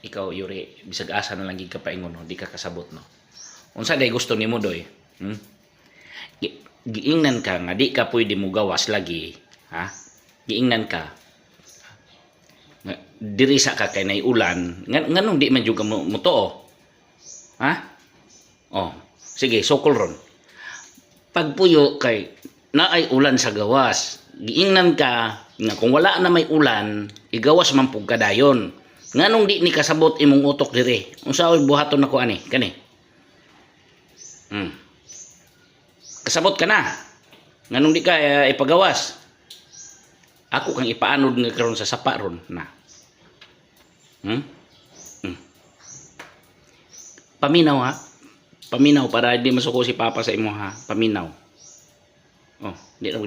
ikaw Yuri bisag asa na lang gid ka paingon no, di ka kasabot no. Unsa day gusto nimo doy? Giingnan ka nga di ka pwede mo gawas lagi, ha? Giingnan ka. Diri sa ka kay nay ulan, nganong di man jud ka mo tuo? Ha? Oh, sige, sukol ron. Pagpuyo kay naay ulan sa gawas. Giingnan ka nga kung wala na may ulan, igawas man pug kadayon. Nganong di ni kasabot imong utok diri? Unsa oy buhaton nako ani? Kani. Kasabot ka na. Nganong di ka ipagawas? Ako kang ipaanod nga karon sa sapa ron na. Paminaw ha. Paminaw para di masuko si Papa sa imo ha. Paminaw. Oh, di na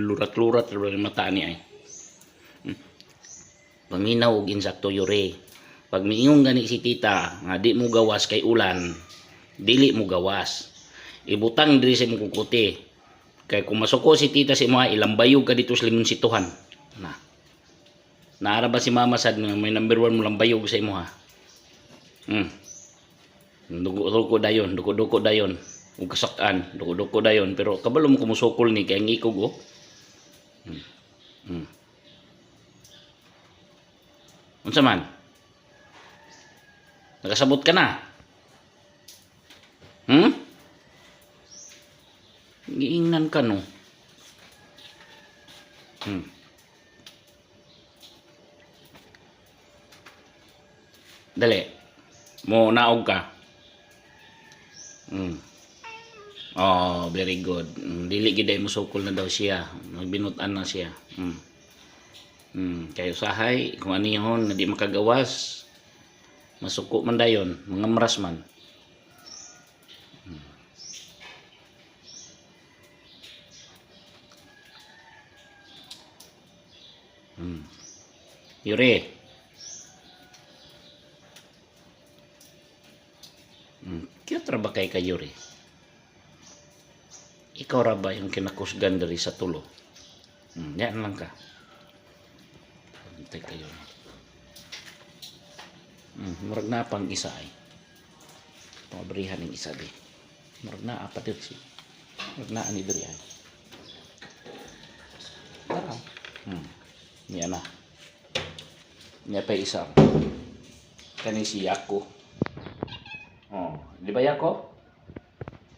lurat-lurat yung mata ni ay. Paminaw og insakto Yuri. Pag miingon gani si tita nga di mo gawas kay ulan, dili mo gawas. Ibutang diri sa imong kukuti. Kay kung masuko si tita si imo ilambayog ka dito sa limonsituhan. Na. Naara ba si mama sad nga may number 1 mo lambayog sa imo ha? Dugo-dugo dayon, dugo-dugo dayon. Ug kasaktan, dugo-dugo dayon pero kabalo mo kumusukol ni kay ngikog oh. Unsa man? Nakasabot ka na? Giingnan ka no. Dali. Mo naog ka. Oh, very good. Dili gid mo sukol na daw siya. Nagbinutan na siya. Kayo sahay kung anihon na di makagawas. Masuko man dayon, mga maras man. Yuri. Cute ra ba kay Yuri? Ikaw ra ba yung kinakusgan dari sa tulo? Yan lang ka. Antay kayo. Murag na pang isa ay. Pabrihan ng isa di. Murag na apat yun si. Murag na ani diri ay. Tara. Yan na. Yan pa isa. Kani si Yako. Oh, di ba Yako?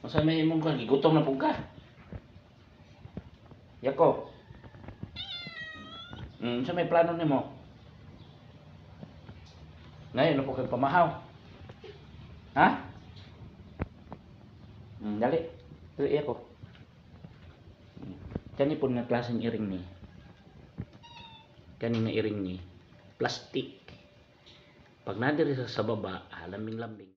Masa may imong ka, gigutom na pug ka. Yako. Sa may plano nimo? Ngayon na po kay pamahaw. Ha? Dali. Dali ako. Kani po nga klaseng iring ni. Kani nga iring ni. Plastic. Pag nadiri sa baba, laming-lambing.